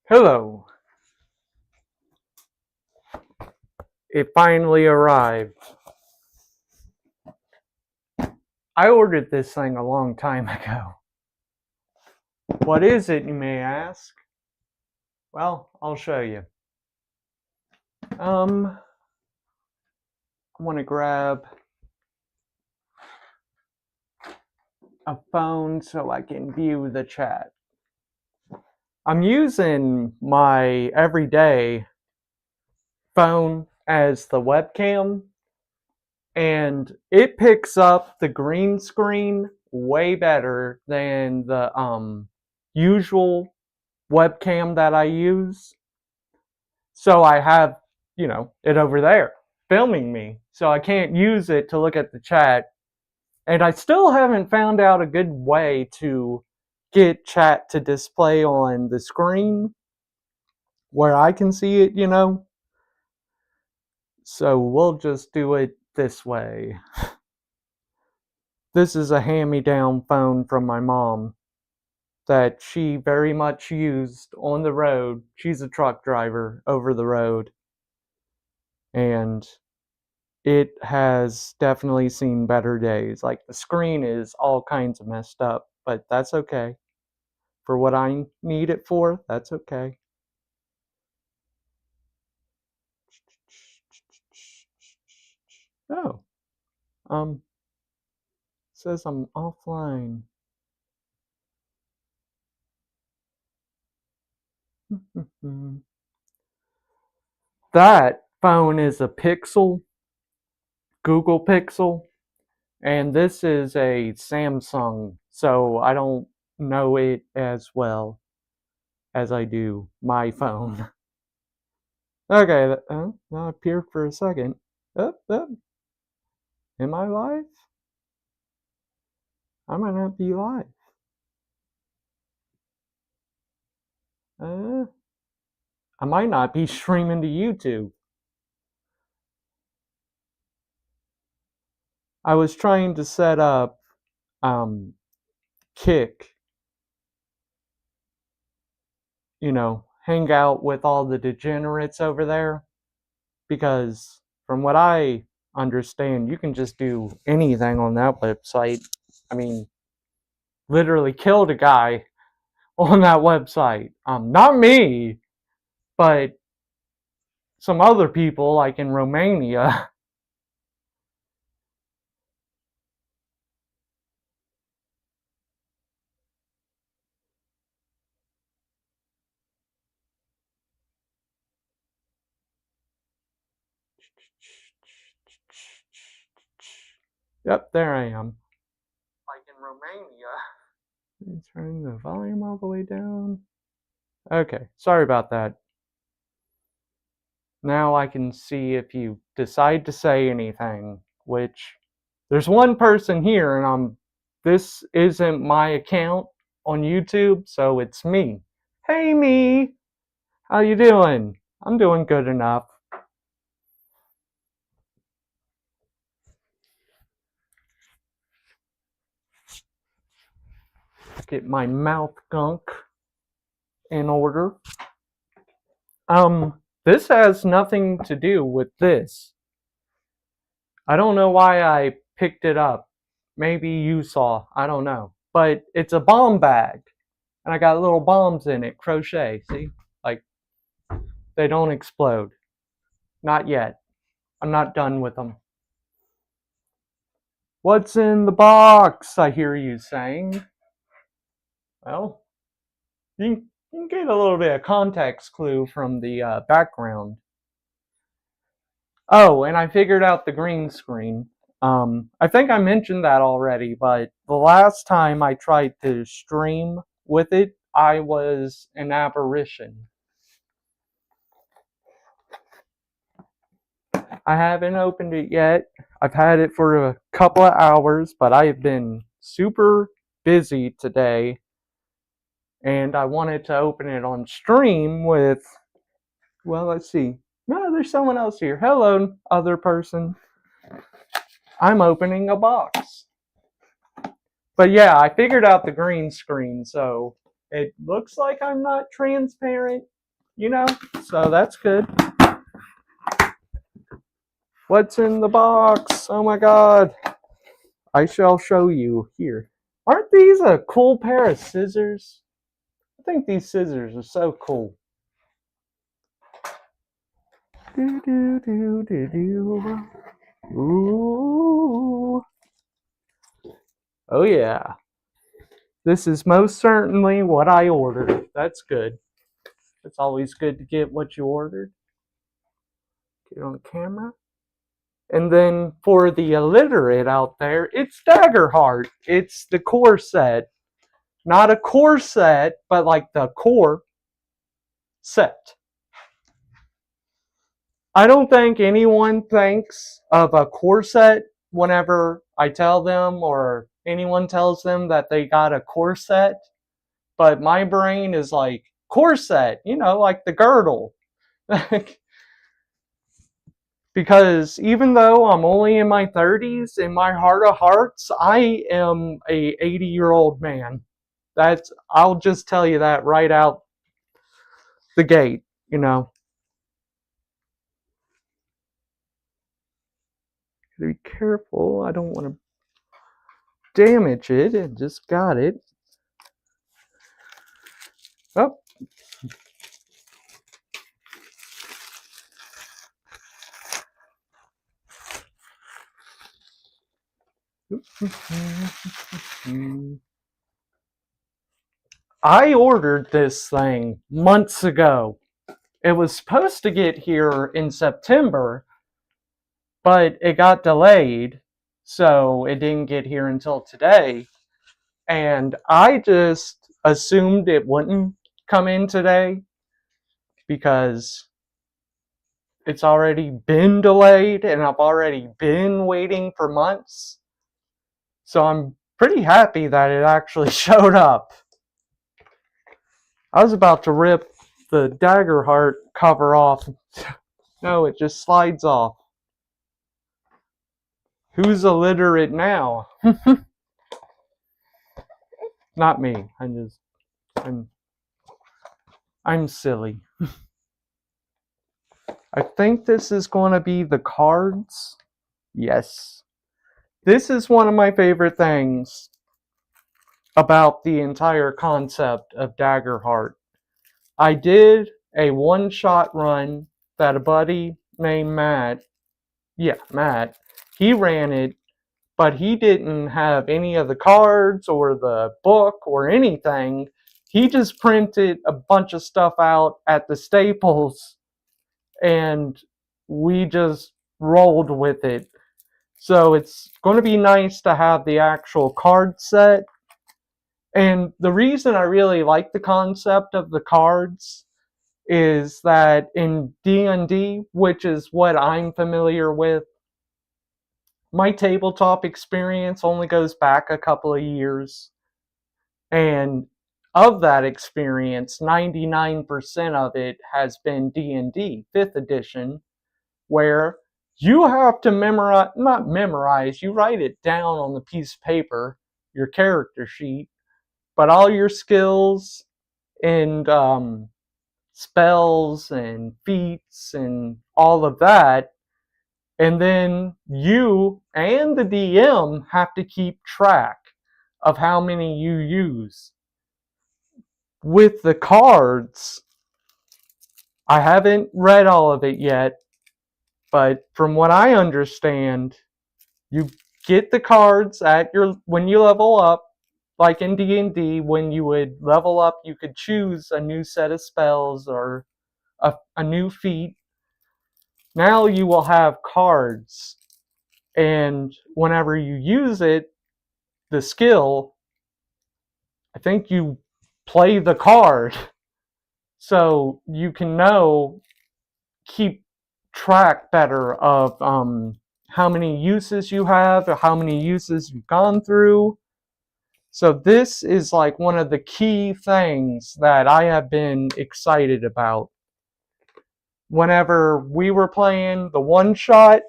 Hello. It finally arrived. I ordered this thing a long time ago. What is it, you may ask? Well, I'll show you. I want to grab a phone so I can view the chat. I'm using my everyday phone as the webcam, and it picks up the green screen way better than the usual webcam that I use. So I have, it over there filming me. So I can't use it to look at the chat. And I still haven't found out a good way to get chat to display on the screen where I can see it. So we'll just do it this way. This is a hand-me-down phone from my mom that she very much used on the road. She's a truck driver over the road. And it has definitely seen better days. Like, the screen is all kinds of messed up, but that's okay. For what I need it for, that's okay. Oh, says I'm offline. That phone is a Pixel, Google Pixel, and this is a Samsung, so I don't know it as well as I do my phone. Okay, that appeared for a second. Am I live? I might not be live. I might not be streaming to YouTube. I was trying to set up Kick, hang out with all the degenerates over there, because from what I understand, you can just do anything on that website. I mean, literally killed a guy on that website. Not me, but some other people, like in Romania. Yep, there I am. Like in Romania. Turning the volume all the way down. Okay, sorry about that. Now I can see if you decide to say anything, which there's one person here, and this isn't my account on YouTube, so it's me. Hey, me! How you doing? I'm doing good enough. Get my mouth gunk in order. This has nothing to do with this. I don't know why I picked it up. Maybe you saw, I don't know. But it's a bomb bag. And I got little bombs in it, crochet, see? Like, they don't explode. Not yet. I'm not done with them. What's in the box, I hear you saying? Well, you can get a little bit of context clue from the background. Oh, and I figured out the green screen. I think I mentioned that already, but the last time I tried to stream with it, I was an apparition. I haven't opened it yet. I've had it for a couple of hours, but I have been super busy today, and I wanted to open it on stream with, well, let's see. No, there's someone else here. Hello, other person. I'm opening a box. But yeah, I figured out the green screen, so it looks like I'm not transparent, so that's good. What's in the box? Oh my god. I shall show you here. Aren't these a cool pair of scissors? I think these scissors are so cool. Do do do do do. Ooh. Oh yeah. This is most certainly what I ordered. That's good. It's always good to get what you ordered. Get on camera. And then for the illiterate out there, it's Daggerheart. It's the core set. Not a core set, but like the core set. I don't think anyone thinks of a core set whenever I tell them or anyone tells them that they got a core set. But my brain is like, corset, like the girdle. Because even though I'm only in my 30s, in my heart of hearts, I am a 80-year-old man. I'll just tell you that right out the gate, Gotta be careful. I don't want to damage it. I just got it. Oh. I ordered this thing months ago. It was supposed to get here in September, but it got delayed, so it didn't get here until today. And I just assumed it wouldn't come in today because it's already been delayed and I've already been waiting for months. So I'm pretty happy that it actually showed up. I was about to rip the Daggerheart cover off. No, it just slides off. Who's illiterate now? Not me. I'm silly. I think this is going to be the cards. Yes. This is one of my favorite things about the entire concept of Daggerheart. I did a one-shot run that a buddy named Matt, he ran it, but he didn't have any of the cards or the book or anything. He just printed a bunch of stuff out at the Staples and we just rolled with it. So it's going to be nice to have the actual card set. And the reason I really like the concept of the cards is that in D&D, which is what I'm familiar with, my tabletop experience only goes back a couple of years. And of that experience, 99% of it has been D&D 5th edition, where you have to you write it down on the piece of paper, your character sheet, but all your skills and spells and feats and all of that, and then you and the DM have to keep track of how many you use. With the cards, I haven't read all of it yet, but from what I understand, you get the cards when you level up. Like in D&D, when you would level up, you could choose a new set of spells or a new feat. Now you will have cards, and whenever you use it, the skill, I think you play the card, so you can keep track better of how many uses you have or how many uses you've gone through. So this is like one of the key things that I have been excited about. Whenever we were playing the one shot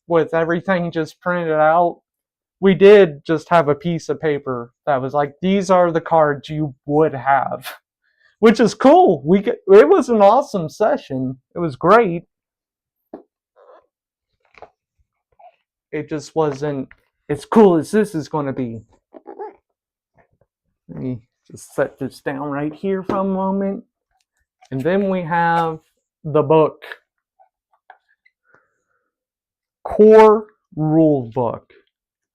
with everything just printed out, we did just have a piece of paper that was like, these are the cards you would have. which is cool. It was an awesome session. It was great. It just wasn't as cool as this is going to be. Let me just set this down right here for a moment. And then we have the book. Core Rule Book.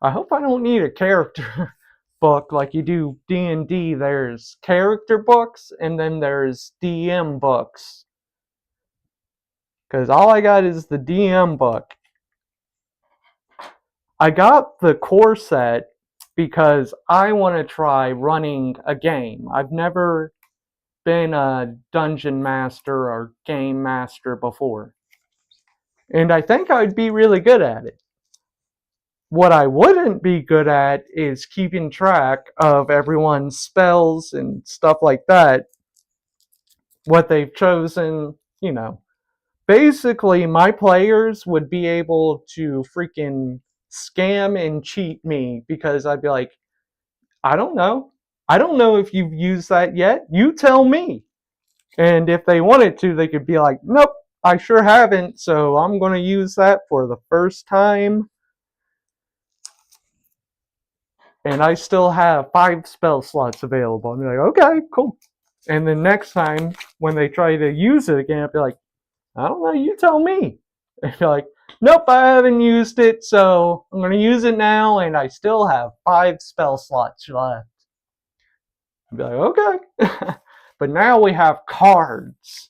I hope I don't need a character book like you do D&D. There's character books and then there's DM books. Because all I got is the DM book. I got the core set because I want to try running a game. I've never been a dungeon master or game master before. And I think I'd be really good at it. What I wouldn't be good at is keeping track of everyone's spells and stuff like that. What they've chosen, you know. Basically, my players would be able to freaking scam and cheat me because I'd be like, I don't know. I don't know if you've used that yet. You tell me. And if they wanted to, they could be like, nope, I sure haven't. So I'm going to use that for the first time. And I still have 5 spell slots available. And they're like, okay, cool. And then next time, when they try to use it again, I'll be like, I don't know, you tell me. And you're like, nope, I haven't used it, so I'm going to use it now, and I still have 5 spell slots left. I'll be like, okay. But now we have cards.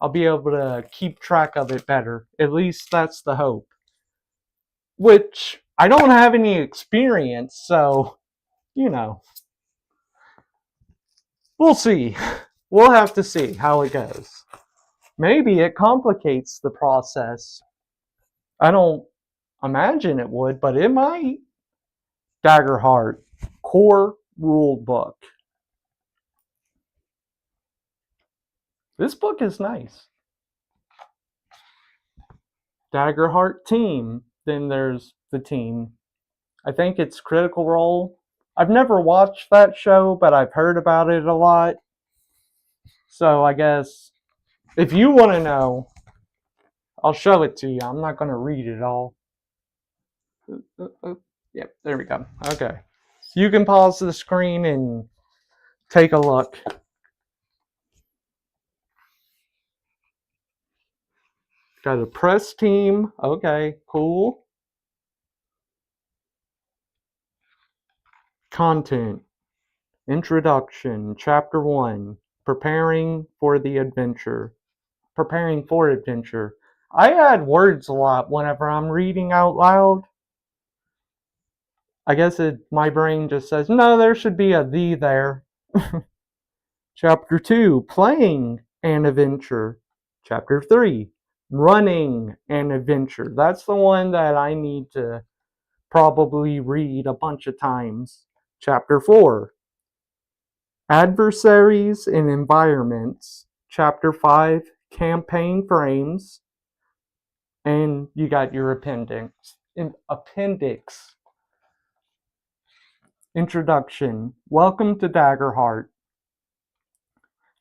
I'll be able to keep track of it better. At least that's the hope. Which, I don't have any experience, so, you know. We'll see. We'll have to see how it goes. Maybe it complicates the process. I don't imagine it would, but it might. Daggerheart Core Rule Book. This book is nice. Daggerheart Team. Then there's the team. I think it's Critical Role. I've never watched that show, but I've heard about it a lot. So I guess if you want to know, I'll show it to you. I'm not going to read it all. Yep, there we go. Okay. You can pause the screen and take a look. Got a press team. Okay, cool. Content. Introduction. Chapter 1. Preparing for adventure. I add words a lot whenever I'm reading out loud. I guess my brain just says, no, there should be a "the" there. Chapter 2. Playing an adventure. Chapter 3. Running an adventure. That's the one that I need to probably read a bunch of times. Chapter 4. Adversaries and environments. Chapter 5. Campaign frames. And you got your appendix. Introduction. Welcome to Daggerheart.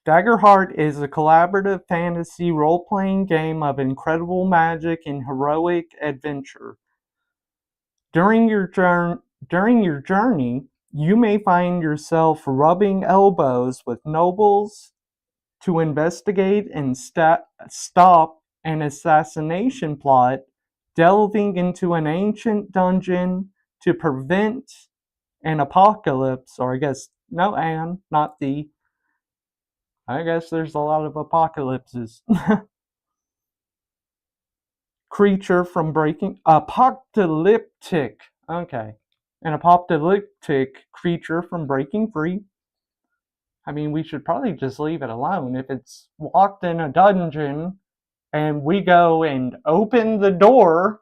Daggerheart is a collaborative fantasy role-playing game of incredible magic and heroic adventure. During your journey, you may find yourself rubbing elbows with nobles to investigate and stop an assassination plot, delving into an ancient dungeon to prevent an apocalypse, or I guess, no, and, not the. I guess there's a lot of apocalypses. Creature from breaking. Apocalyptic. Okay. An apocalyptic creature from breaking free. I mean, we should probably just leave it alone. If it's locked in a dungeon and we go and open the door,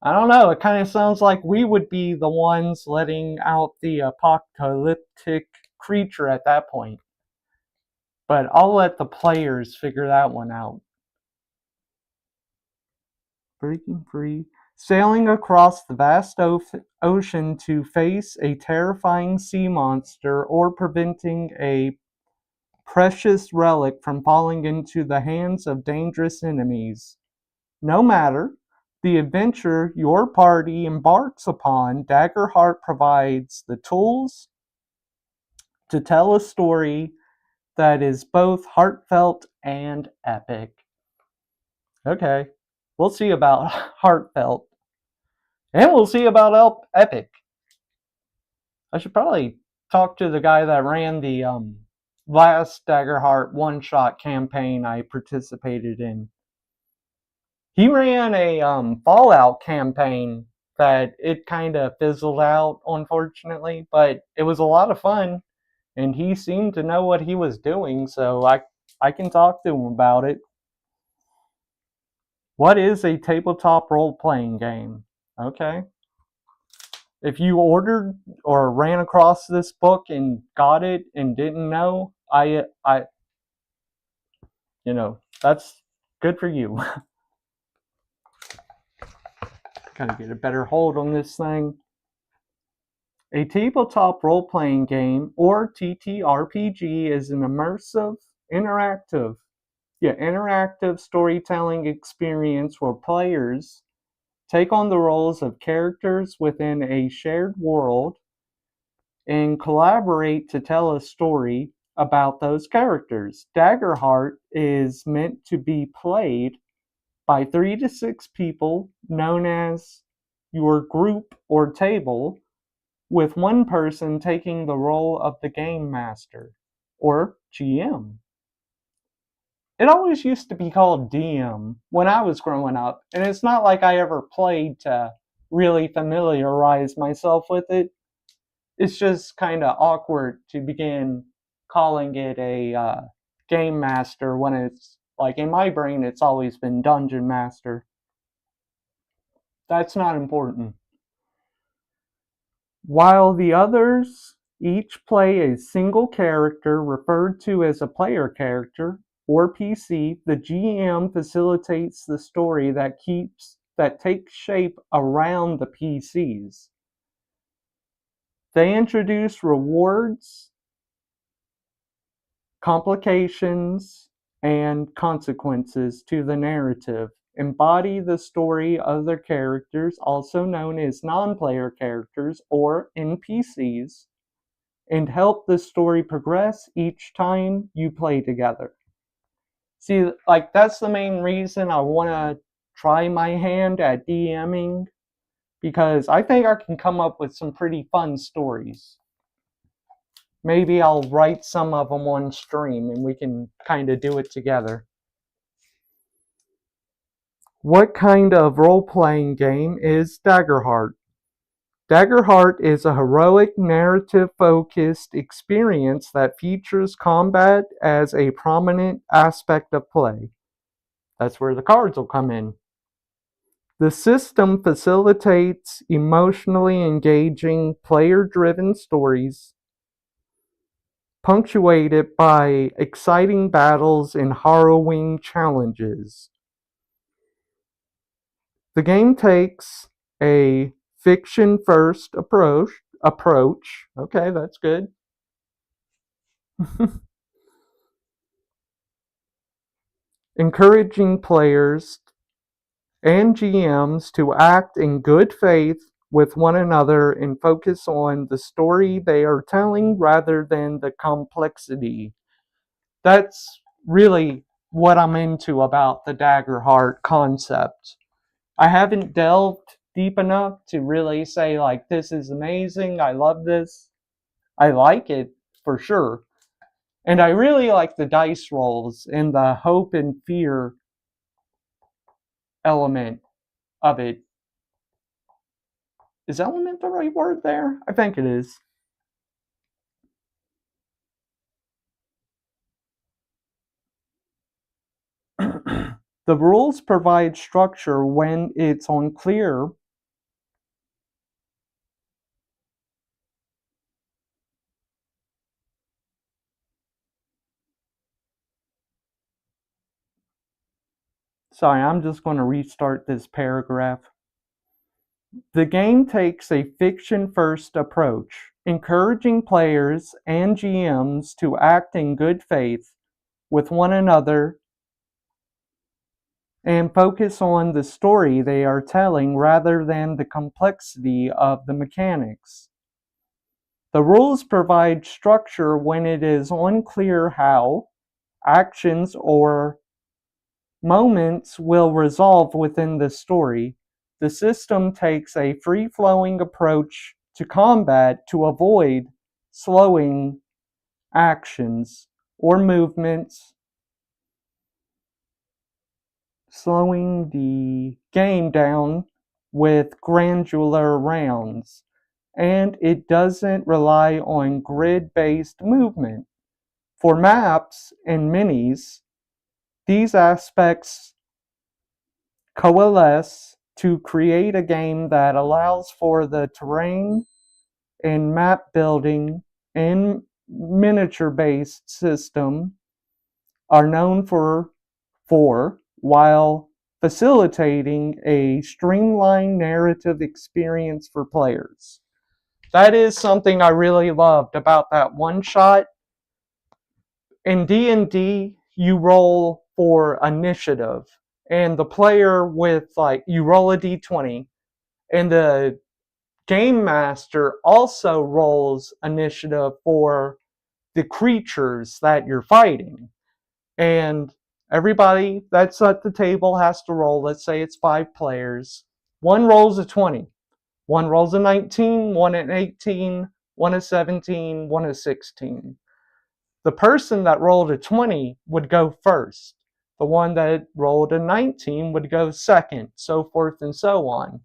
I don't know, it kind of sounds like we would be the ones letting out the apocalyptic creature at that point. But I'll let the players figure that one out. Breaking free. Sailing across the vast ocean to face a terrifying sea monster or preventing a precious relic from falling into the hands of dangerous enemies. No matter the adventure your party embarks upon, Daggerheart provides the tools to tell a story that is both heartfelt and epic. Okay, we'll see about heartfelt. And we'll see about epic. I should probably talk to the guy that ran the last Daggerheart one-shot campaign I participated in. He ran a Fallout campaign that it kind of fizzled out, unfortunately, but it was a lot of fun, and he seemed to know what he was doing, so I can talk to him about it. What is a tabletop role-playing game? Okay. If you ordered or ran across this book and got it and didn't know, that's good for you. Gotta get a better hold on this thing. A tabletop role-playing game, or TTRPG, is an immersive, interactive storytelling experience where players take on the roles of characters within a shared world and collaborate to tell a story about those characters. Daggerheart is meant to be played by 3 to 6 people, known as your group or table, with one person taking the role of the game master or GM. It always used to be called DM when I was growing up, and it's not like I ever played to really familiarize myself with it. It's just kind of awkward to begin calling it a game master when it's like in my brain it's always been dungeon master. That's not important. While the others each play a single character referred to as a player character or PC, the GM facilitates the story that takes shape around the PCs. They introduce rewards, complications, and consequences to the narrative, embody the story of their characters, also known as non-player characters or NPCs, and help the story progress each time you play together. See, like, that's the main reason I want to try my hand at DMing, because I think I can come up with some pretty fun stories. Maybe I'll write some of them on stream and we can kind of do it together. What kind of role-playing game is Daggerheart? Daggerheart is a heroic, narrative-focused experience that features combat as a prominent aspect of play. That's where the cards will come in. The system facilitates emotionally engaging, player-driven stories, punctuated by exciting battles and harrowing challenges. The game takes a fiction-first approach. Okay, that's good. Encouraging players and GMs to act in good faith with one another and focus on the story they are telling rather than the complexity. That's really what I'm into about the Daggerheart concept. I haven't delved deep enough to really say, like, this is amazing, I love this. I like it for sure. And I really like the dice rolls and the hope and fear element of it. Is element the right word there? I think it is. The rules provide structure when it's unclear. Sorry, I'm just going to restart this paragraph. The game takes a fiction-first approach. encouraging players and GMs to act in good faith with one another and focus on the story they are telling rather than the complexity of the mechanics. The rules provide structure when it is unclear how actions or moments will resolve within the story. The system takes a free-flowing approach to combat to avoid slowing actions or movements, slowing the game down with granular rounds, and it doesn't rely on grid-based movement. For maps and minis, these aspects coalesce to create a game that allows for the terrain and map building and miniature-based system are known for while facilitating a streamlined narrative experience for players. That is something I really loved about that one shot. In D&D, you roll for initiative, and the player with, like, you roll a d20, and the game master also rolls initiative for the creatures that you're fighting. And everybody that's at the table has to roll. Let's say it's 5 players. One rolls a 20. One rolls a 19, one an 18, one a 17, one a 16. The person that rolled a 20 would go first. The one that rolled a 19 would go second, so forth and so on.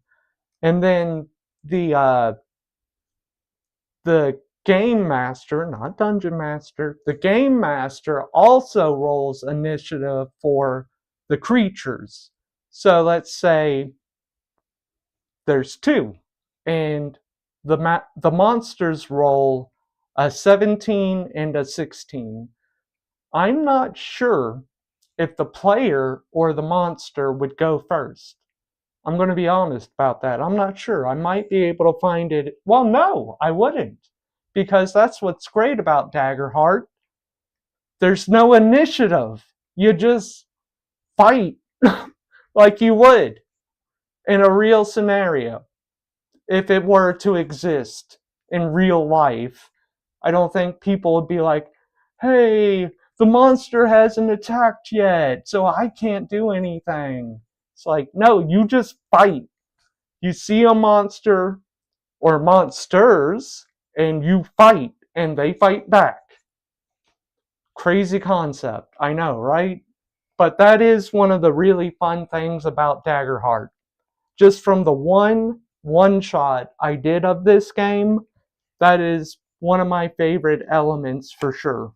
And then the game master, not dungeon master, the game master also rolls initiative for the creatures. So let's say there's 2, and the monsters roll a 17 and a 16. I'm not sure if the player or the monster would go first. I'm going to be honest about that. I'm not sure. I might be able to find it. Well, no, I wouldn't. Because that's what's great about Daggerheart. There's no initiative. You just fight like you would in a real scenario. If it were to exist in real life, I don't think people would be like, hey, the monster hasn't attacked yet, so I can't do anything. It's like, no, you just fight. You see a monster or monsters, and you fight, and they fight back. Crazy concept, I know, right? But that is one of the really fun things about Daggerheart. Just from the one shot I did of this game, that is one of my favorite elements for sure.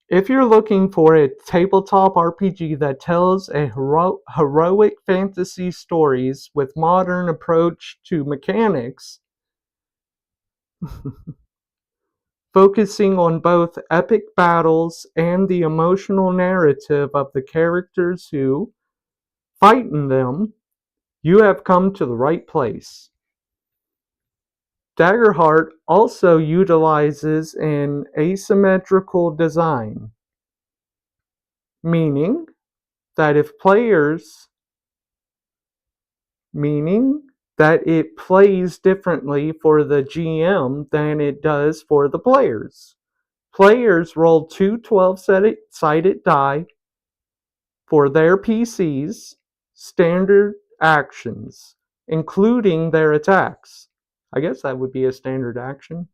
If you're looking for a tabletop RPG that tells a heroic fantasy stories with modern approach to mechanics, focusing on both epic battles and the emotional narrative of the characters who fight in them, you have come to the right place. Daggerheart also utilizes an asymmetrical design, meaning that it plays differently for the GM than it does for the players. Players roll 2 12-sided die for their PC's standard actions, including their attacks. I guess that would be a standard action.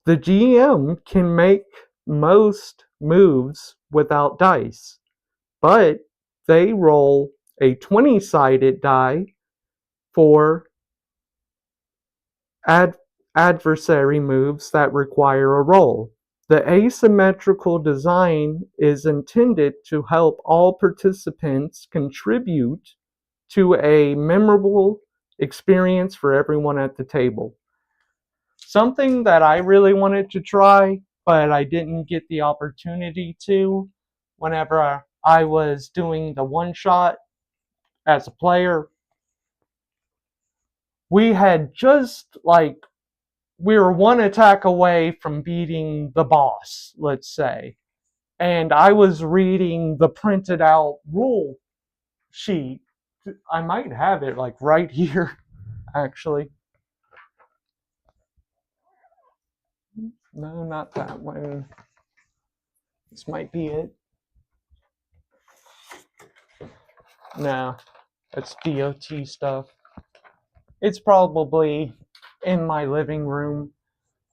The GM can make most moves without dice, but they roll a 20-sided die for adversary moves that require a roll. The asymmetrical design is intended to help all participants contribute to a memorable experience for everyone at the table. Something that I really wanted to try, but I didn't get the opportunity to whenever I was doing the one shot, as a player. We had just like, we were one attack away from beating the boss, let's say. And I was reading the printed out rule sheet. I might have it like right here, actually. No, not that one. This might be it. No, that's DOT stuff. It's probably in my living room.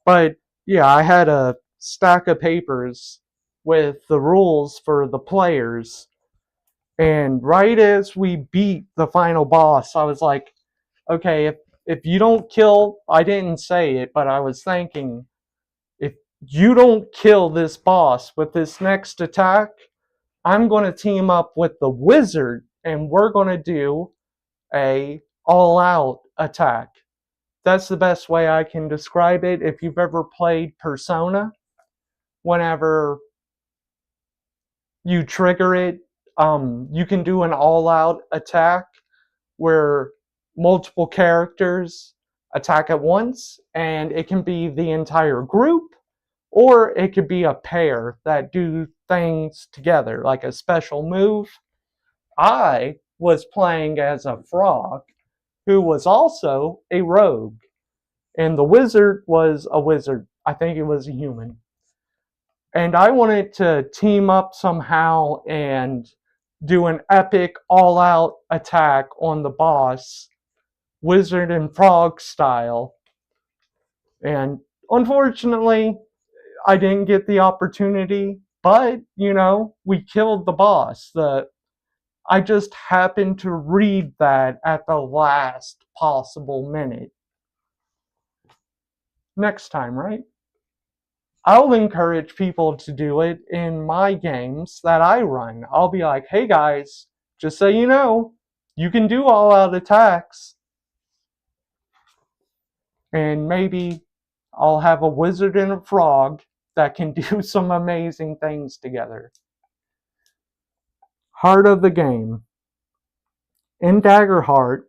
But yeah, I had a stack of papers with the rules for the players. And right as we beat the final boss, I was like, okay, if you don't kill, I didn't say it, but I was thinking, if you don't kill this boss with this next attack, I'm going to team up with the wizard and we're going to do a all-out attack. That's the best way I can describe it. If you've ever played Persona, whenever you trigger it, you can do an all-out attack where multiple characters attack at once, and it can be the entire group, or it could be a pair that do things together, like a special move. I was playing as a frog who was also a rogue, and the wizard was a wizard. I think it was a human. And I wanted to team up somehow and do an epic all-out attack on the boss, wizard and frog style. And unfortunately, I didn't get the opportunity, but we killed the boss. I just happened to read that at the last possible minute. Next time, right? I'll encourage people to do it in my games that I run. I'll be like, hey guys, just so you know, you can do all out attacks. And maybe I'll have a wizard and a frog that can do some amazing things together. Heart of the game. In Daggerheart,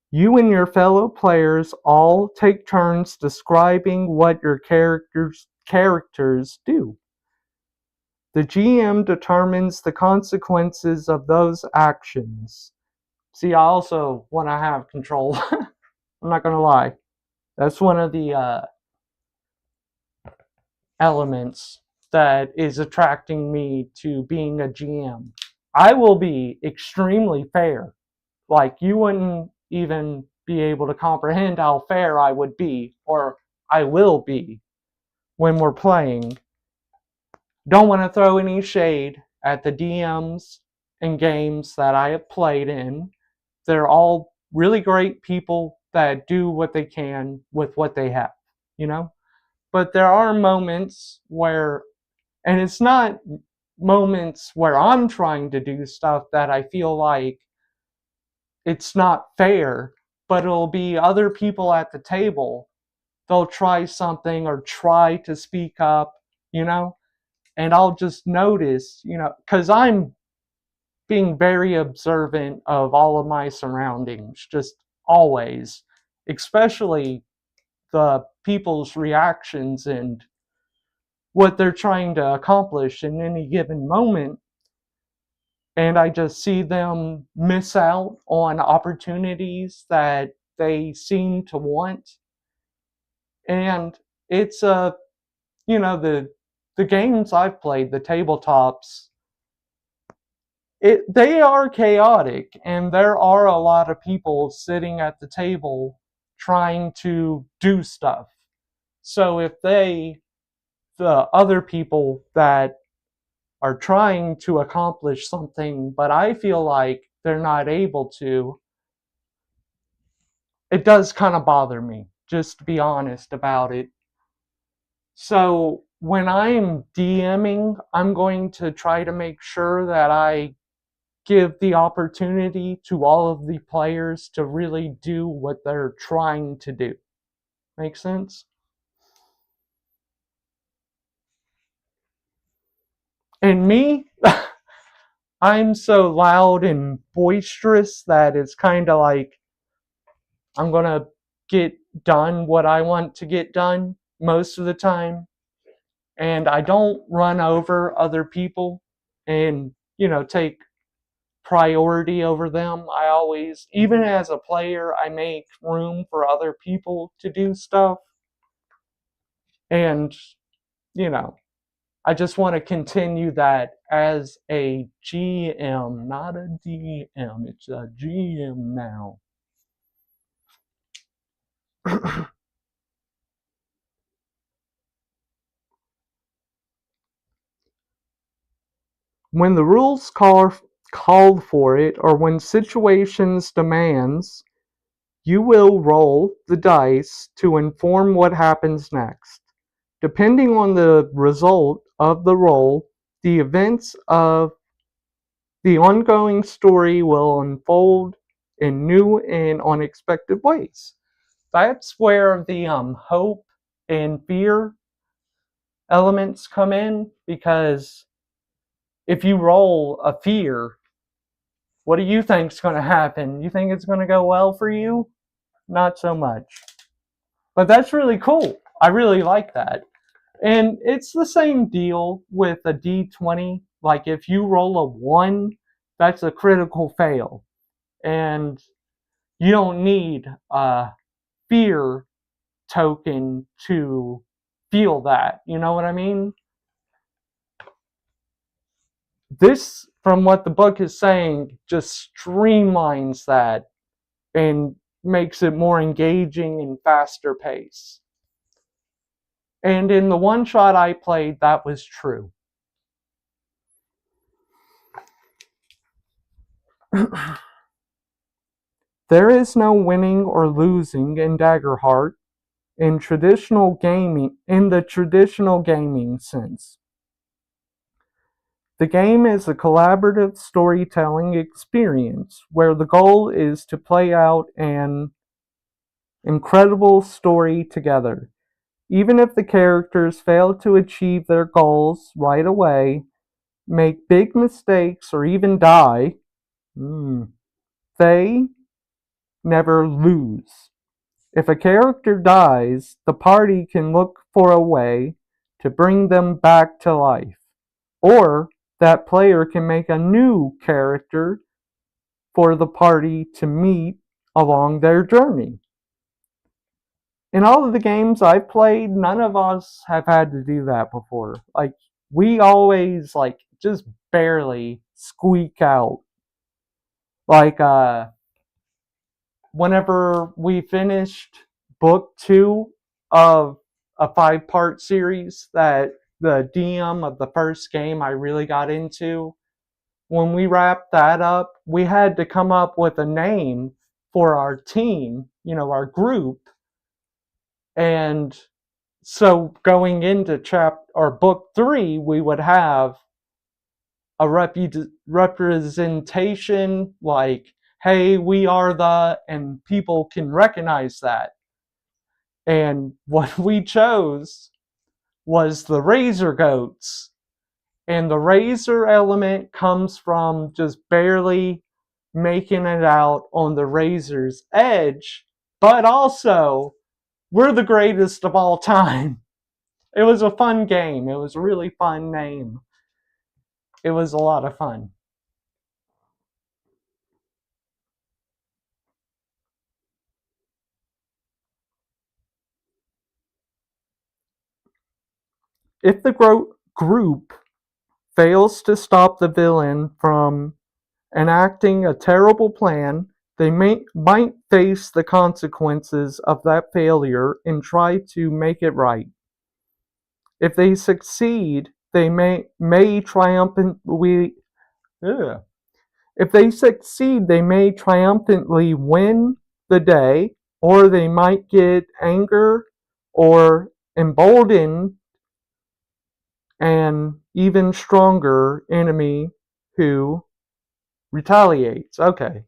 you and your fellow players all take turns describing what your characters do. The GM determines the consequences of those actions. See, I also want to have control. I'm not going to lie. That's one of the elements that is attracting me to being a GM. I will be extremely fair. Like, you wouldn't even be able to comprehend how fair I would be, or I will be, when we're playing. Don't want to throw any shade at the DMs and games that I have played in. They're all really great people that do what they can with what they have, But there are moments where, and it's not moments where I'm trying to do stuff that I feel like it's not fair, but it'll be other people at the table. They'll try something or try to speak up, and I'll just notice, because I'm being very observant of all of my surroundings, just always, especially the people's reactions and what they're trying to accomplish in any given moment. And I just see them miss out on opportunities that they seem to want. And it's the games I've played, the tabletops, they are chaotic, and there are a lot of people sitting at the table trying to do stuff. So if the other people that are trying to accomplish something, but I feel like they're not able to, it does kind of bother me, just to be honest about it. So when I'm DMing, I'm going to try to make sure that I give the opportunity to all of the players to really do what they're trying to do. Make sense? And me, I'm so loud and boisterous that it's kind of like I'm going to get done what I want to get done most of the time. And I don't run over other people and, take priority over them. I always, even as a player, I make room for other people to do stuff. And, you know, I just want to continue that as a GM, not a DM. It's a GM now. When the rules called for it, or when situations demands, you will roll the dice to inform what happens next. Depending on the result of the roll, the events of the ongoing story will unfold in new and unexpected ways. That's where the hope and fear elements come in, because if you roll a fear, what do you think's going to happen? You think it's going to go well for you? Not so much. But that's really cool. I really like that. And it's the same deal with a D20. Like if you roll a 1, that's a critical fail. And you don't need a fear token to feel that. You know what I mean? This, from what the book is saying, just streamlines that and makes it more engaging and faster pace. And in the one shot I played, that was true. There is no winning or losing in Daggerheart in the traditional gaming sense. The game is a collaborative storytelling experience where the goal is to play out an incredible story together. Even if the characters fail to achieve their goals right away, make big mistakes, or even die, they never lose. If a character dies, the party can look for a way to bring them back to life. Or that player can make a new character for the party to meet along their journey. In all of the games I've played, none of us have had to do that before. Like, we always, just barely squeak out. Like, whenever we finished book 2 of a 5-part series that the DM of the first game I really got into, when we wrapped that up, we had to come up with a name for our team, our group. And so going into book 3, we would have a representation like, hey, we are and people can recognize that. And what we chose was the Razor Goats. And the razor element comes from just barely making it out on the razor's edge, but also, we're the greatest of all time. It was a fun game. It was a really fun name. It was a lot of fun. If the group fails to stop the villain from enacting a terrible plan, they might face the consequences of that failure and try to make it right. If they succeed, they may triumphantly win the day, or they might get anger or emboldened an even stronger enemy who retaliates. Okay.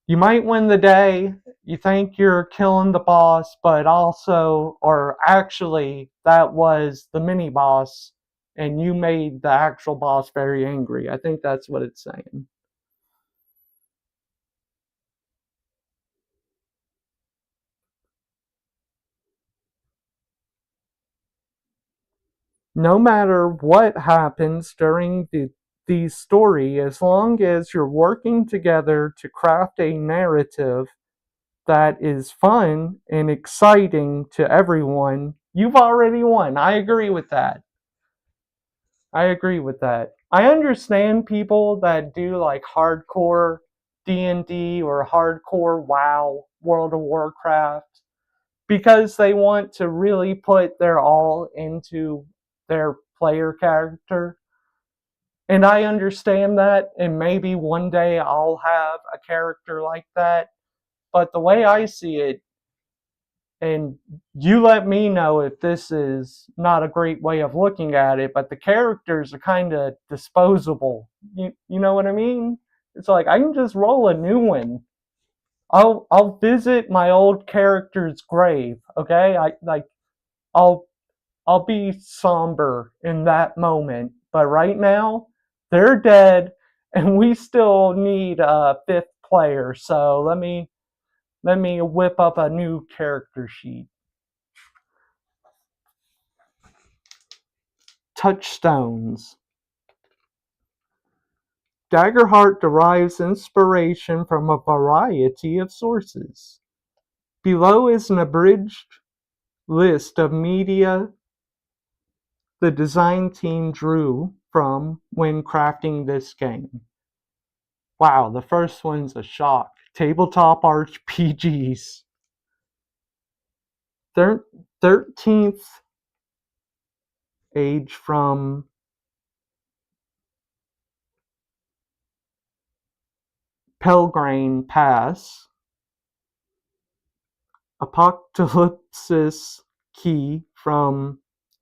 You might win the day, you think you're killing the boss, but also, or actually, that was the mini boss and you made the actual boss very angry. I think that's what it's saying. No matter what happens during the story, as long as you're working together to craft a narrative that is fun and exciting to everyone, you've already won. I agree with that. I agree with that. I understand people that do like hardcore D&D or hardcore WoW, World of Warcraft, because they want to really put their all into their player character. And I understand that, and maybe one day I'll have a character like that. But the way I see it, and you let me know if this is not a great way of looking at it, but the characters are kind of disposable. You know what I mean? It's like I can just roll a new one. I'll visit my old character's grave, okay? I'll I'll be somber in that moment. But right now, they're dead and we still need a fifth player. So let me whip up a new character sheet. Touchstones. Daggerheart derives inspiration from a variety of sources. Below is an abridged list of media the design team drew from when crafting this game. Wow, the first one's a shock. Tabletop RPGs. 13th age from Pelgrane Pass. Apocalypsis Key from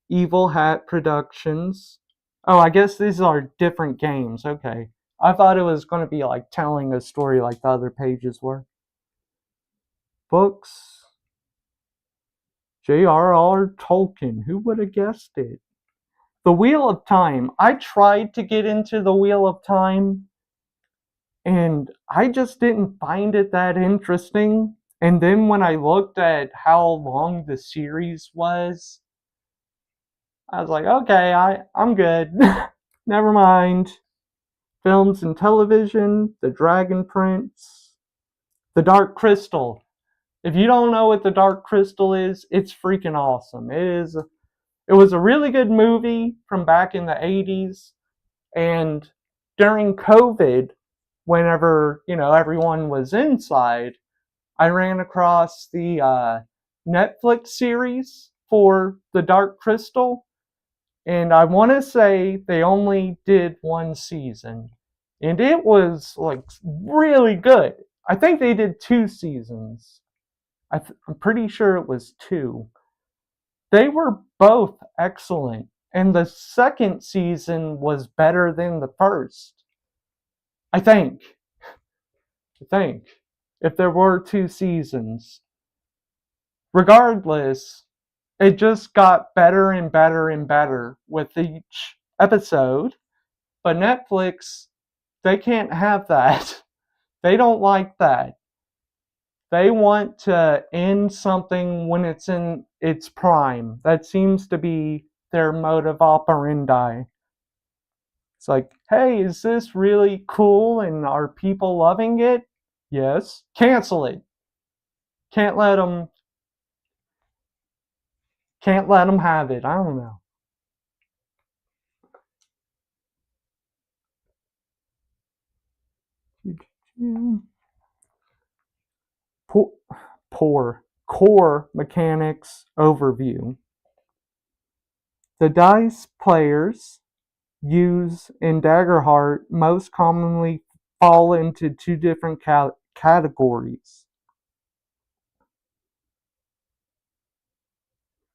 Evil Hat Productions. Oh, I guess these are different games. Okay. I thought it was going to be like telling a story like the other pages were. Books. J.R.R. Tolkien. Who would have guessed it? The Wheel of Time. I tried to get into the Wheel of Time, and I just didn't find it that interesting. And then when I looked at how long the series was, I was like, okay, I'm good. Never mind. Films and television, The Dragon Prince, The Dark Crystal. If you don't know what The Dark Crystal is, it's freaking awesome. It was a really good movie from back in the 80s, and during COVID, whenever, everyone was inside, I ran across the Netflix series for The Dark Crystal, and I want to say they only did one season, and it was like really good. I think they did 2 seasons. I'm pretty sure it was 2. They were both excellent, and the second season was better than the first. I think. If there were 2 seasons. Regardless, it just got better and better and better with each episode. But Netflix, they can't have that. They don't like that. They want to end something when it's in its prime. That seems to be their modus operandi. It's like, hey, is this really cool and are people loving it? Yes. Cancel it. Can't let them have it. I don't know. Poor core mechanics overview. The dice players use in Daggerheart most commonly fall into 2 different categories.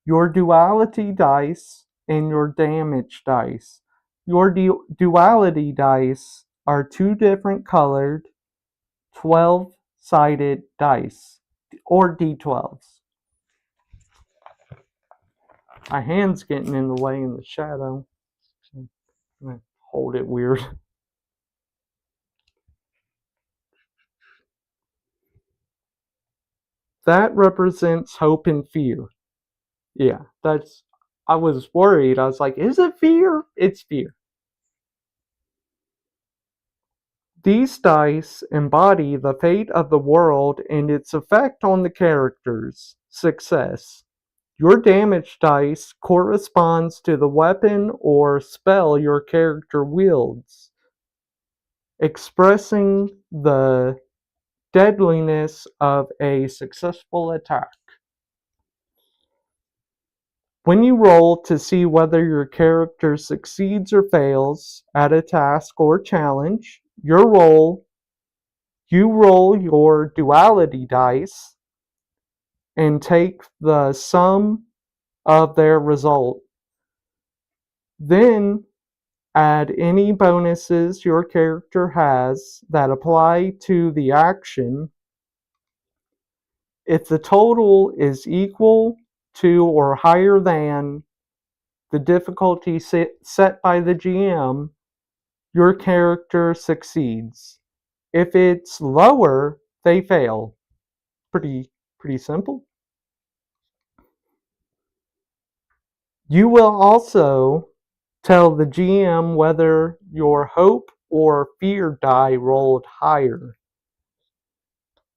Your duality dice and your damage dice. Your duality dice are 2 different colored 12-sided dice, or D12s. My hand's getting in the way in the shadow. Hold it weird. That represents hope and fear. Yeah, I was worried. I was like, is it fear? It's fear. These dice embody the fate of the world and its effect on the character's success. Your damage dice corresponds to the weapon or spell your character wields, expressing the deadliness of a successful attack. When you roll to see whether your character succeeds or fails at a task or challenge, you roll your duality dice and take the sum of their result. Then add any bonuses your character has that apply to the action. If the total is equal to or higher than the difficulty set by the GM, your character succeeds. If it's lower, they fail. Pretty simple. You will also tell the GM whether your hope or fear die rolled higher.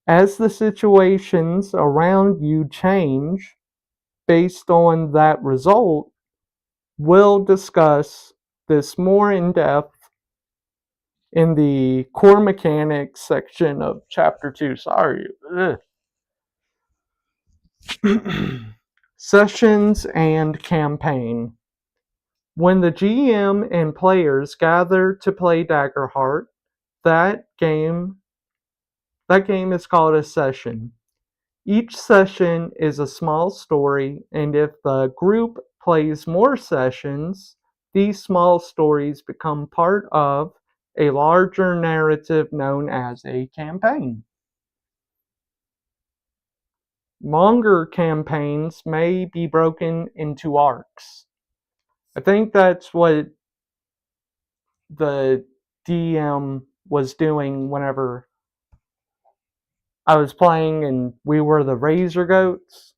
As the situations around you change based on that result, we'll discuss this more in depth in the core mechanics section of chapter 2. Sorry. Sessions and campaign. When the GM and players gather to play Daggerheart, that game is called a session. Each session is a small story, and if the group plays more sessions, these small stories become part of a larger narrative known as a campaign. Longer campaigns may be broken into arcs. I think that's what the DM was doing whenever I was playing and we were the Razor Goats.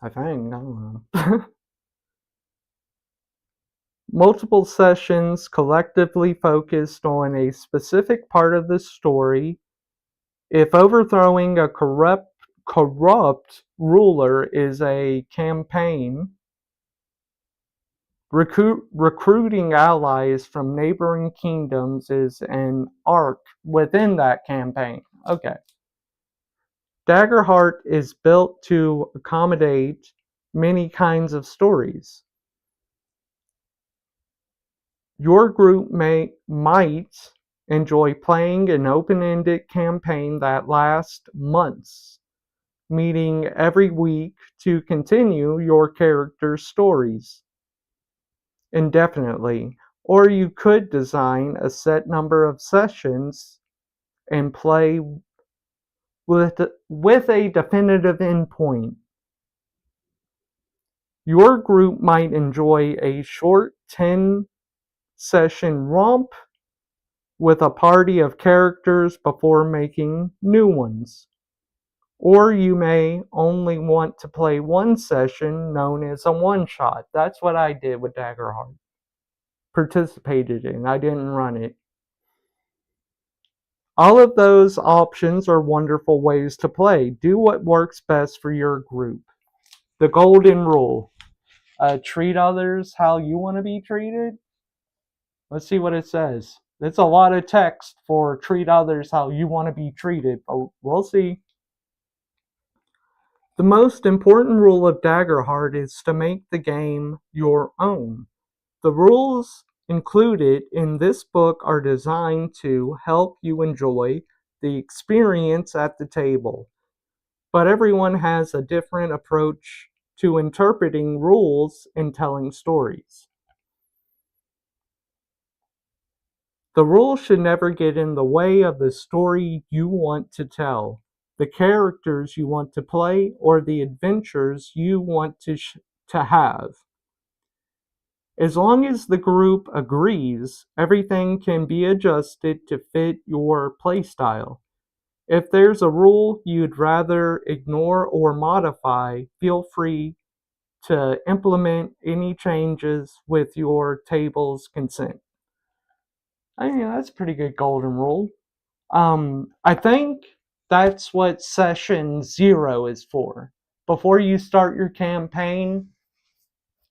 I think, I don't know. Multiple sessions collectively focused on a specific part of the story. If overthrowing a corrupt ruler is a campaign, recruiting allies from neighboring kingdoms is an arc within that campaign. Okay. Daggerheart is built to accommodate many kinds of stories. Your group might enjoy playing an open-ended campaign that lasts months, meeting every week to continue your character's stories indefinitely. Or you could design a set number of sessions and play with a definitive endpoint. Your group might enjoy a short 10-session romp with a party of characters before making new ones. Or you may only want to play one session known as a one-shot. That's what I did with Daggerheart. Participated in. I didn't run it. All of those options are wonderful ways to play. Do what works best for your group. The golden rule. Treat others how you want to be treated. Let's see what it says. It's a lot of text for treat others how you want to be treated. Oh, we'll see. The most important rule of Daggerheart is to make the game your own. The rules included in this book are designed to help you enjoy the experience at the table, but everyone has a different approach to interpreting rules and telling stories. The rules should never get in the way of the story you want to tell, the characters you want to play, or the adventures you want to have. As long as the group agrees, everything can be adjusted to fit your playstyle. If there's a rule you'd rather ignore or modify, feel free to implement any changes with your table's consent. I mean, that's a pretty good golden rule. I think that's what session 0 is for. Before you start your campaign,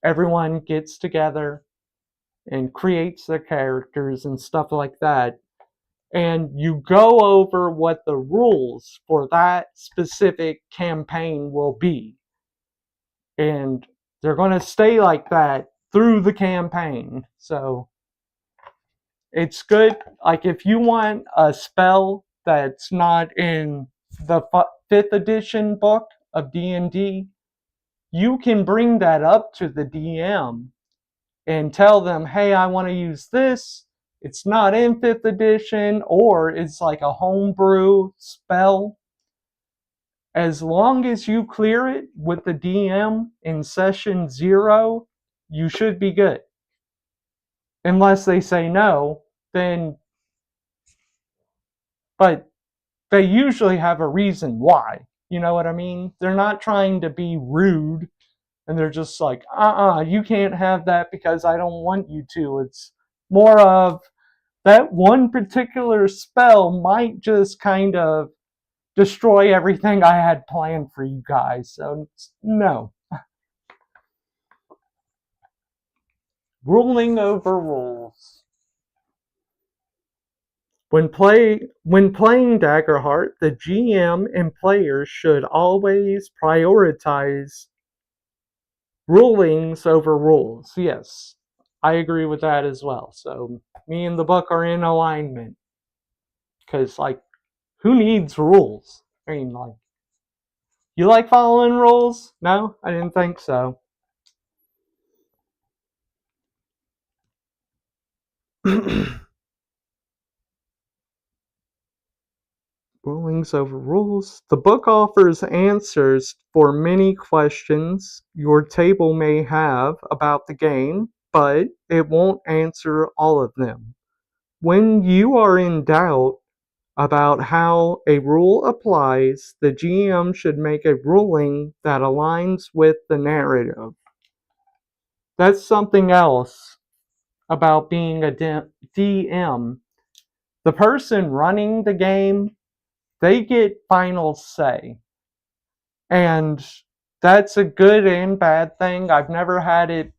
everyone gets together and creates their characters and stuff like that. And you go over what the rules for that specific campaign will be. And they're going to stay like that through the campaign. So it's good. Like, if you want a spell that's not in the 5th edition book of D&D, you can bring that up to the DM and tell them, hey, I want to use this. It's not in 5th edition, or it's like a homebrew spell. As long as you clear it with the DM in session 0, you should be good. Unless they say no, then. But they usually have a reason why. You know what I mean? They're not trying to be rude, and they're just like, you can't have that because I don't want you to. It's more of, that one particular spell might just kind of destroy everything I had planned for you guys. So, no. Ruling over rules. When playing Daggerheart, the GM and players should always prioritize rulings over rules. Yes, I agree with that as well. So me and the book are in alignment. Because, like, who needs rules? I mean, like, you like following rules? No? I didn't think so. Rulings over rules. The book offers answers for many questions your table may have about the game, but it won't answer all of them. When you are in doubt about how a rule applies, the GM should make a ruling that aligns with the narrative. That's something else about being a DM. The person running the game, they get final say. And that's a good and bad thing. I've never had it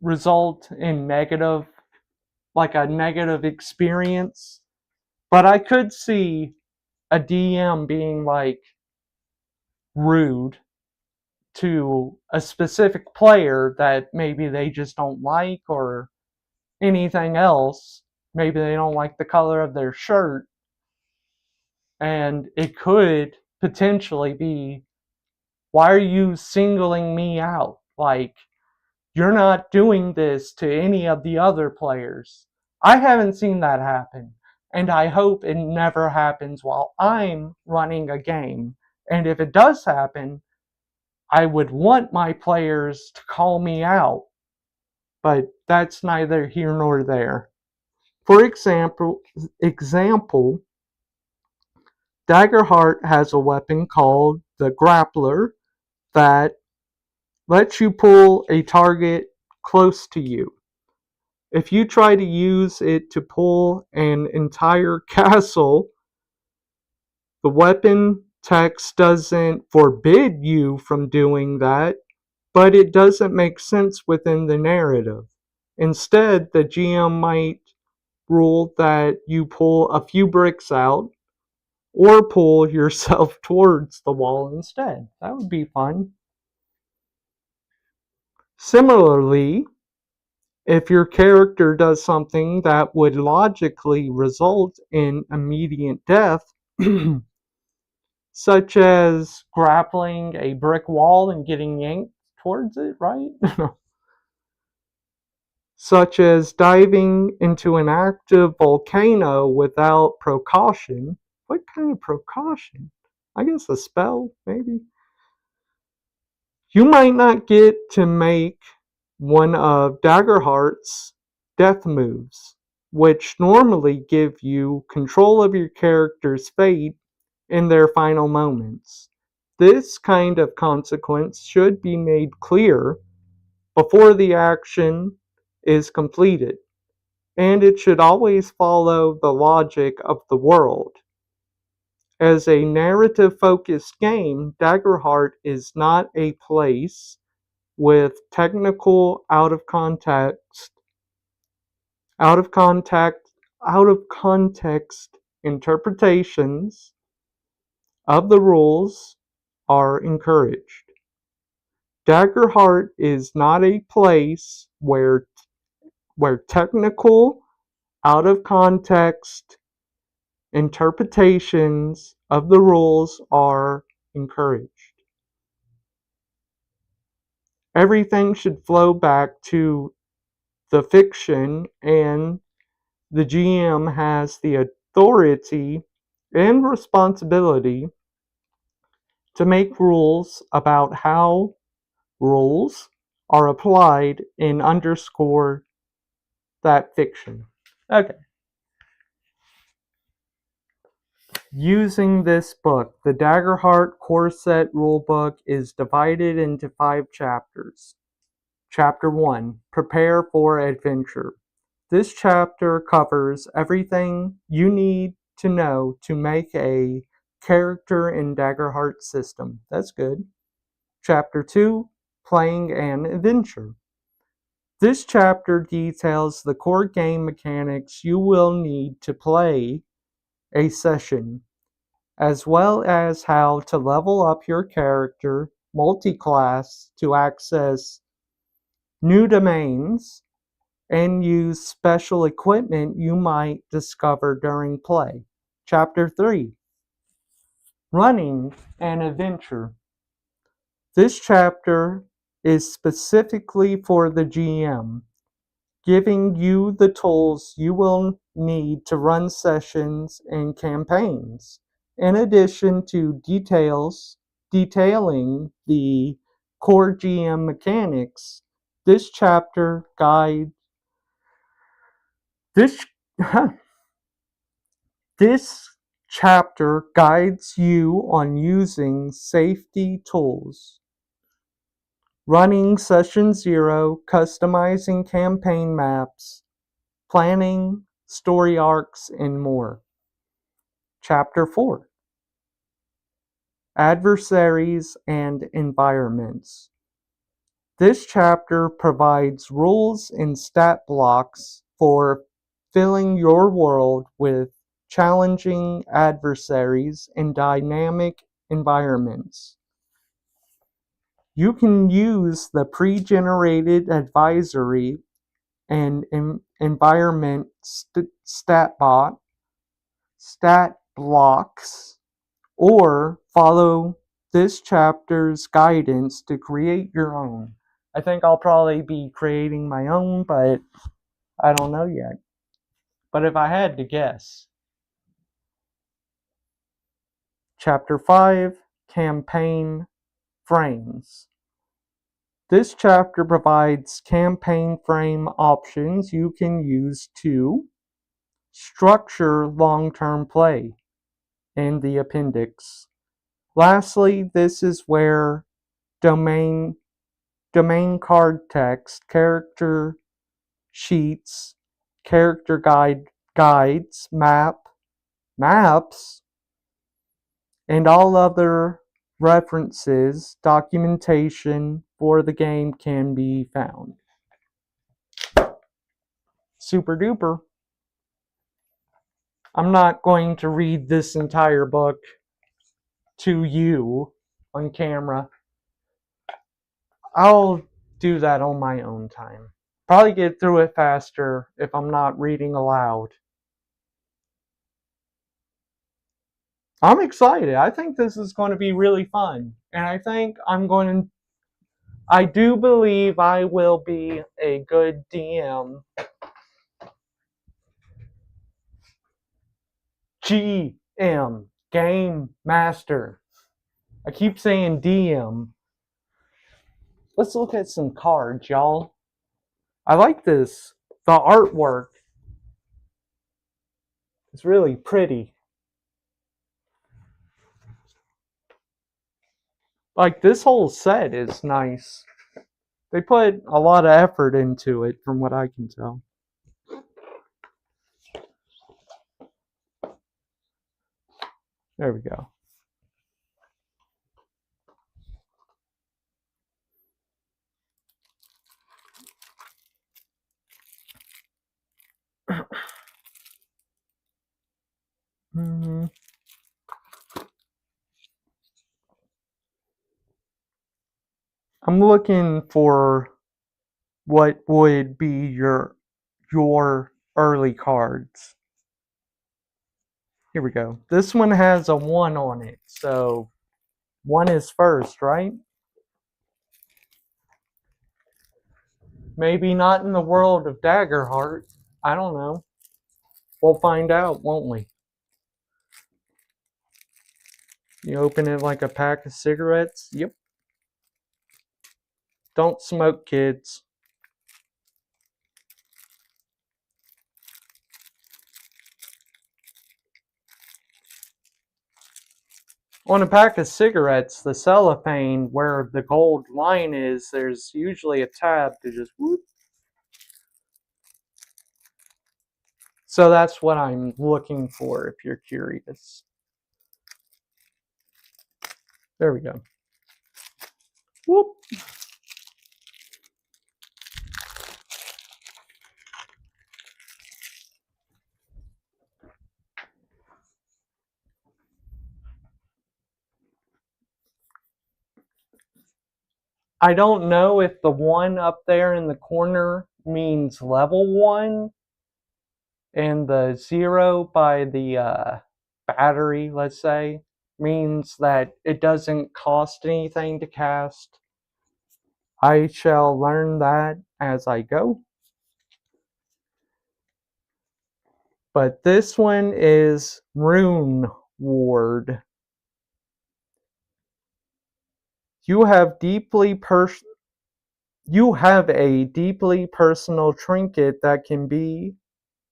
result in negative, like a negative experience. But I could see a DM being like rude to a specific player that maybe they just don't like, or anything else. Maybe they don't like the color of their shirt. And it could potentially be, why are you singling me out? Like, you're not doing this to any of the other players. I haven't seen that happen. And I hope it never happens while I'm running a game. And if it does happen, I would want my players to call me out. But that's neither here nor there. For example, Daggerheart has a weapon called the Grappler that lets you pull a target close to you. If you try to use it to pull an entire castle, the weapon text doesn't forbid you from doing that, but it doesn't make sense within the narrative. Instead, the GM might rule that you pull a few bricks out, or pull yourself towards the wall instead. That would be fun. Similarly, if your character does something that would logically result in immediate death, such as grappling a brick wall and getting yanked towards it, right? Such as diving into an active volcano without precaution. What kind of precaution? I guess a spell, maybe? You might not get to make one of Daggerheart's death moves, which normally give you control of your character's fate in their final moments. This kind of consequence should be made clear before the action is completed, and it should always follow the logic of the world. As a narrative-focused game, Daggerheart is not a place with technical out of context out of context interpretations of the rules are encouraged. Daggerheart is not a place where technical out of context interpretations of the rules are encouraged. Everything should flow back to the fiction, and the GM has the authority and responsibility to make rules about how rules are applied and underscore that fiction. Okay. Using this book, the Daggerheart Core Set Rulebook is divided into 5 chapters. Chapter 1, Prepare for Adventure. This chapter covers everything you need to know to make a character in Daggerheart system. That's good. Chapter 2, Playing an Adventure. This chapter details the core game mechanics you will need to play a session, as well as how to level up your character, multi-class to access new domains, and use special equipment you might discover during play. Chapter 3, Running an Adventure. This chapter is specifically for the GM, giving you the tools you will need to run sessions and campaigns. In addition to detailing the core GM mechanics, this chapter guide this this chapter guides you on using safety tools, running Session 0, customizing campaign maps, planning story arcs, and more. Chapter 4, Adversaries and Environments. This chapter provides rules and stat blocks for filling your world with challenging adversaries and dynamic environments. You can use the pre-generated advisory and environment stat blocks, or follow this chapter's guidance to create your own. I think I'll probably be creating my own, but I don't know yet. But if I had to guess. Chapter 5, Campaign Frames. This chapter provides campaign frame options you can use to structure long-term play in the appendix. Lastly, this is where domain card text, character sheets, character guides, maps, and all other references, documentation for the game can be found. Super duper. I'm not going to read this entire book to you on camera. I'll do that on my own time. Probably get through it faster if I'm not reading aloud. I'm excited. I think this is going to be really fun. And I do believe I will be a good DM. GM, Game Master. I keep saying DM. Let's look at some cards, y'all. I like this. The artwork is really pretty. Like, this whole set is nice. They put a lot of effort into it, from what I can tell. There we go. Mm-hmm. I'm looking for what would be your early cards. Here we go. This one has a 1 on it, so 1 is first, right? Maybe not in the world of Daggerheart. I don't know. We'll find out, won't we? You open it like a pack of cigarettes? Yep. Don't smoke, kids. On a pack of cigarettes, the cellophane where the gold line is, there's usually a tab to just whoop. So that's what I'm looking for if you're curious. There we go. Whoop. I don't know if the 1 up there in the corner means level 1 and the 0 by the battery, let's say, means that it doesn't cost anything to cast. I shall learn that as I go. But this one is Rune Ward. You have a deeply personal trinket that can be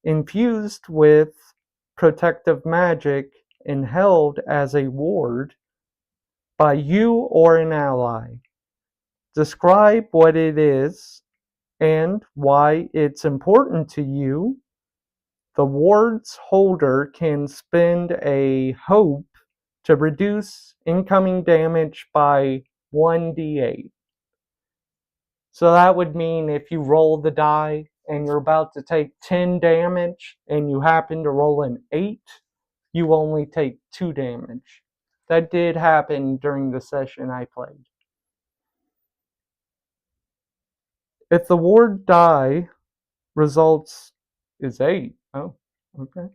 infused with protective magic and held as a ward by you or an ally. Describe what it is and why it's important to you. The ward's holder can spend a hope to reduce incoming damage by 1d8. So that would mean if you roll the die and you're about to take 10 damage and you happen to roll an 8, you only take 2 damage. That did happen during the session I played. If the ward die results is 8. Oh, okay.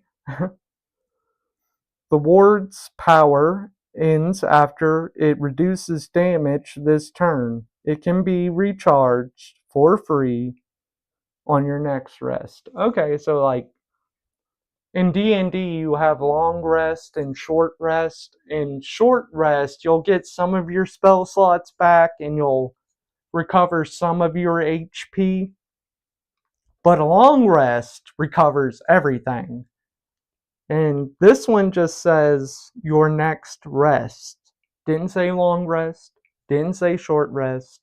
The ward's power ends after it reduces damage this turn. It can be recharged for free on your next rest. Okay, so like in D&D you have long rest and short rest. In short rest, you'll get some of your spell slots back and you'll recover some of your HP. But a long rest recovers everything. And this one just says your next rest. Didn't say long rest, didn't say short rest.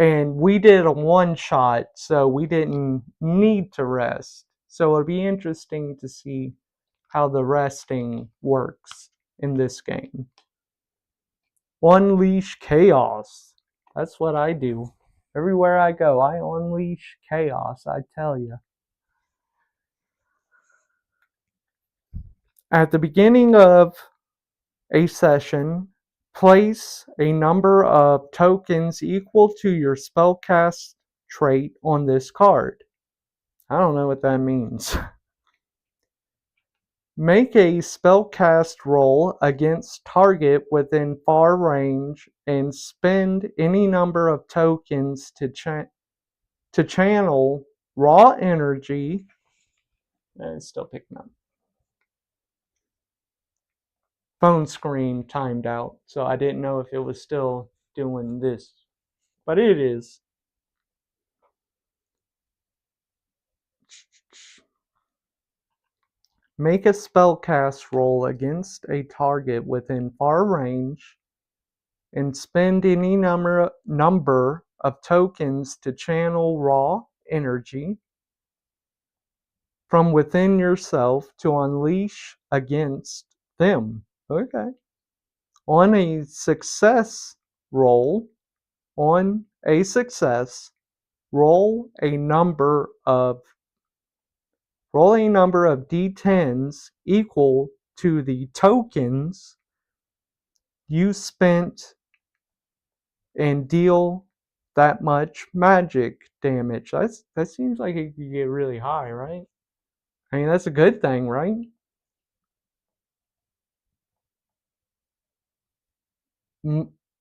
And we did a one shot, so we didn't need to rest. So it'll be interesting to see how the resting works in this game. Unleash chaos. That's what I do. Everywhere I go, I unleash chaos, I tell you. At the beginning of a session, place a number of tokens equal to your spellcast trait on this card. I don't know what that means. Make a spellcast roll against target within far range and spend any number of tokens to channel raw energy. It's still picking up. Phone screen timed out, so I didn't know if it was still doing this, but it is. Make a spellcast roll against a target within far range and spend any number of tokens to channel raw energy from within yourself to unleash against them. Okay. On a success roll, on a success, roll a number of d10s equal to the tokens you spent and deal that much magic damage. That seems like it could get really high, right? I mean, that's a good thing, right?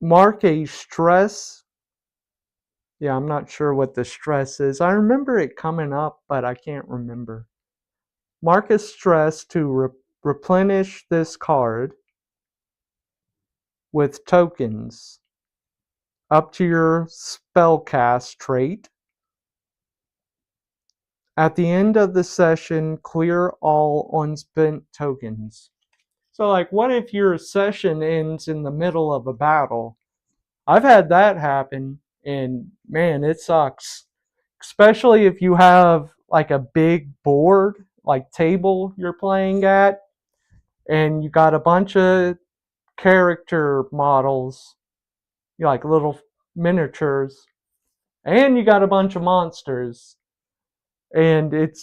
Mark a stress. Yeah, I'm not sure what the stress is. I remember it coming up, but I can't remember. Mark a stress to replenish this card with tokens up to your spellcast trait. At the end of the session, clear all unspent tokens. So, like, what if your session ends in the middle of a battle? I've had that happen, and man, it sucks. Especially if you have like a big board, like table you're playing at, and you got a bunch of character models, like little miniatures, and you got a bunch of monsters, and it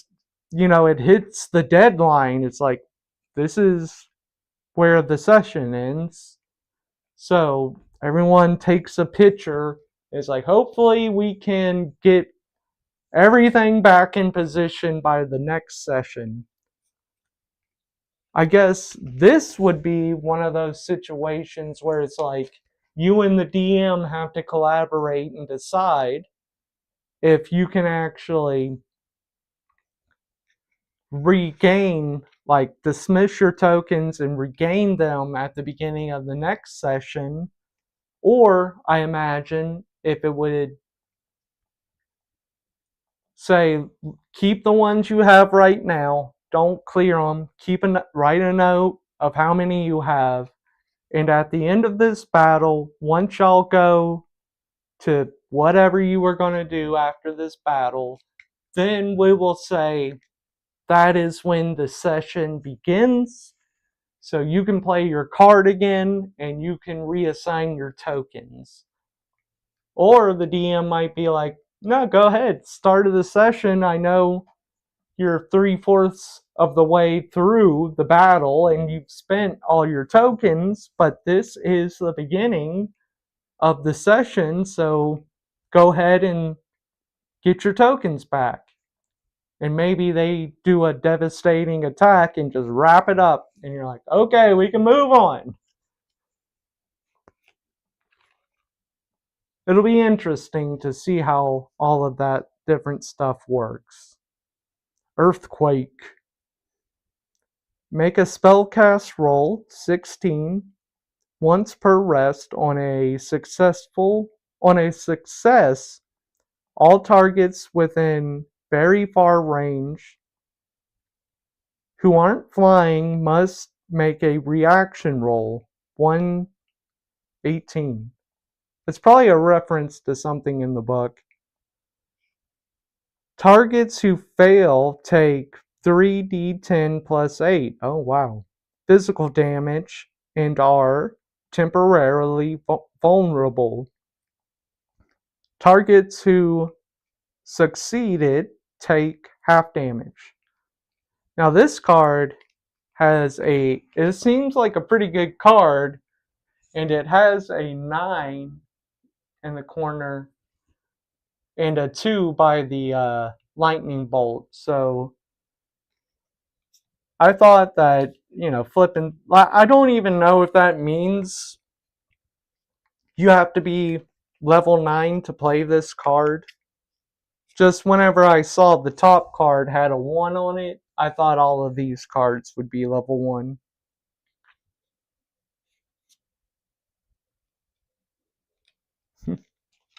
hits the deadline. It's like, this is where the session ends. So everyone takes a picture. It's like, hopefully we can get everything back in position by the next session. I guess this would be one of those situations where it's like you and the DM have to collaborate and decide if you can actually regain, like, dismiss your tokens and regain them at the beginning of the next session, or I imagine if it would say, keep the ones you have right now, don't clear them, write a note of how many you have, and at the end of this battle, once y'all go to whatever you were going to do after this battle, then we will say that is when the session begins. So you can play your card again and you can reassign your tokens. Or the DM might be like, no, go ahead, start of the session. I know you're 3/4 of the way through the battle and you've spent all your tokens, but this is the beginning of the session, so go ahead and get your tokens back. And maybe they do a devastating attack and just wrap it up, and you're like, okay, we can move on. It'll be interesting to see how all of that different stuff works. Earthquake. Make a spellcast roll, 16, once per rest. On a success, all targets within very far range who aren't flying must make a reaction roll, 118. It's probably a reference to something in the book. Targets who fail take 3d10 plus 8. Oh, wow. Physical damage and are temporarily vulnerable. Targets who succeeded take half damage. Now, this card it seems like a pretty good card, and it has a 9 in the corner and a 2 by the lightning bolt. So I thought that, flipping, I don't even know if that means you have to be level 9 to play this card. Just whenever I saw the top card had a 1 on it, I thought all of these cards would be level 1.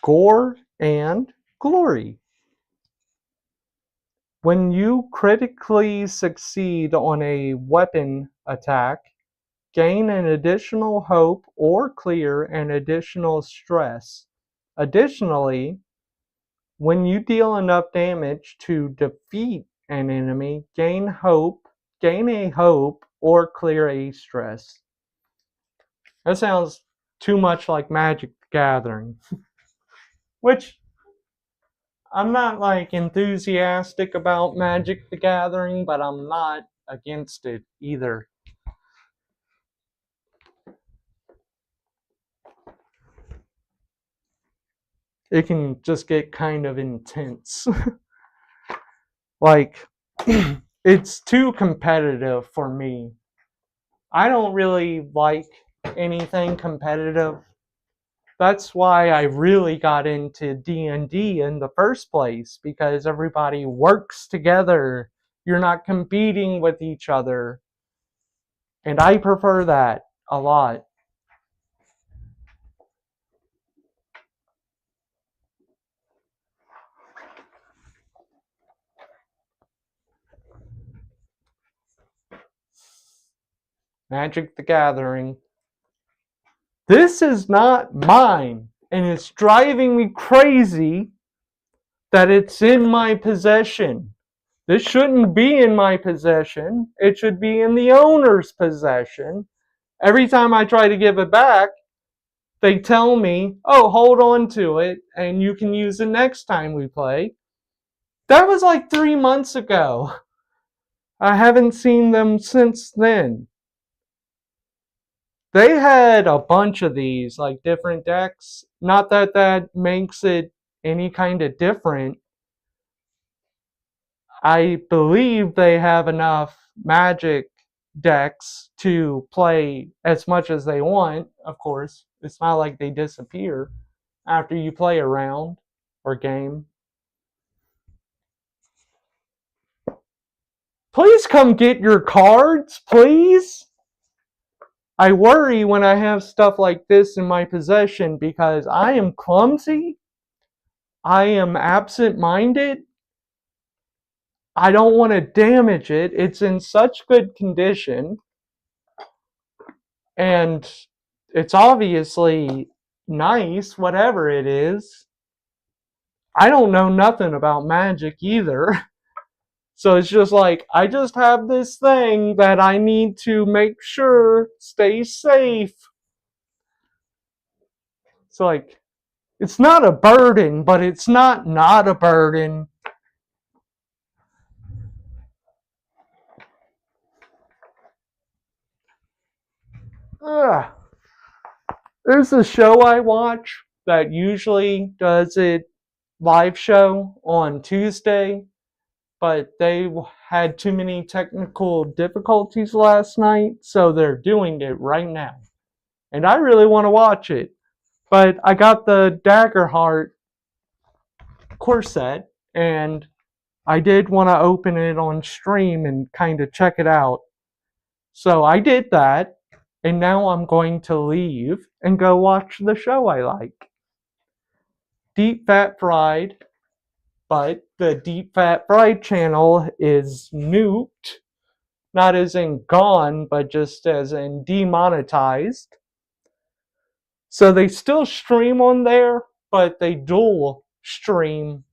Gore and Glory. When you critically succeed on a weapon attack, gain an additional hope or clear an additional stress. Additionally, when you deal enough damage to defeat an enemy, gain a hope, or clear a stress. That sounds too much like Magic the Gathering. Which, I'm not like enthusiastic about Magic the Gathering, but I'm not against it either. It can just get kind of intense. Like, it's too competitive for me. I don't really like anything competitive. That's why I really got into D&D in the first place, because everybody works together. You're not competing with each other. And I prefer that a lot. Magic the Gathering. This is not mine, and it's driving me crazy that it's in my possession. This shouldn't be in my possession. It should be in the owner's possession. Every time I try to give it back, they tell me, oh, hold on to it, and you can use it next time we play. That was like 3 months ago. I haven't seen them since then. They had a bunch of these, like different decks. Not that that makes it any kind of different. I believe they have enough Magic decks to play as much as they want, of course. It's not like they disappear after you play a round or game. Please come get your cards, please. I worry when I have stuff like this in my possession because I am clumsy. I am absent-minded. I don't want to damage it. It's in such good condition. And it's obviously nice, whatever it is. I don't know nothing about magic either. So it's just like, I just have this thing that I need to make sure stays safe. It's like, it's not a burden, but it's not a burden. Ugh. There's a show I watch that usually does it live show on Tuesday, but they had too many technical difficulties last night, so they're doing it right now. And I really want to watch it, but I got the Daggerheart course set, and I did want to open it on stream and kind of check it out. So I did that, and now I'm going to leave and go watch the show I like. Deep Fat Fried, but the Deep Fat Fried channel is nuked. Not as in gone, but just as in demonetized. So they still stream on there, but they dual stream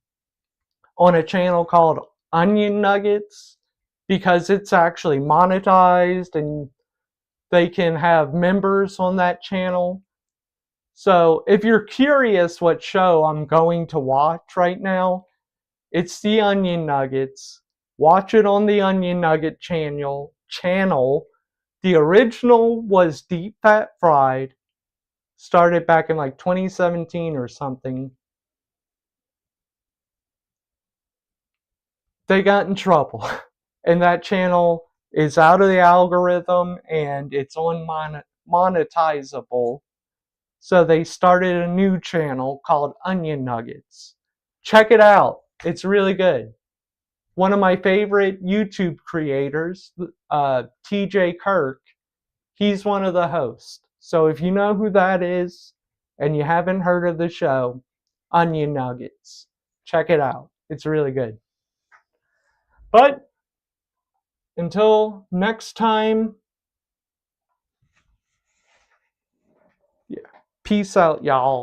on a channel called Onion Nuggets because it's actually monetized and they can have members on that channel. So if you're curious what show I'm going to watch right now, it's the Onion Nuggets. Watch it on the Onion Nugget channel. The original was Deep Fat Fried. Started back in like 2017 or something. They got in trouble. And that channel is out of the algorithm and it's unmonetizable. So they started a new channel called Onion Nuggets. Check it out. It's really good. One of my favorite YouTube creators, TJ Kirk, he's one of the hosts. So if you know who that is and you haven't heard of the show, Onion Nuggets, check it out. It's really good. But until next time, yeah, peace out, y'all.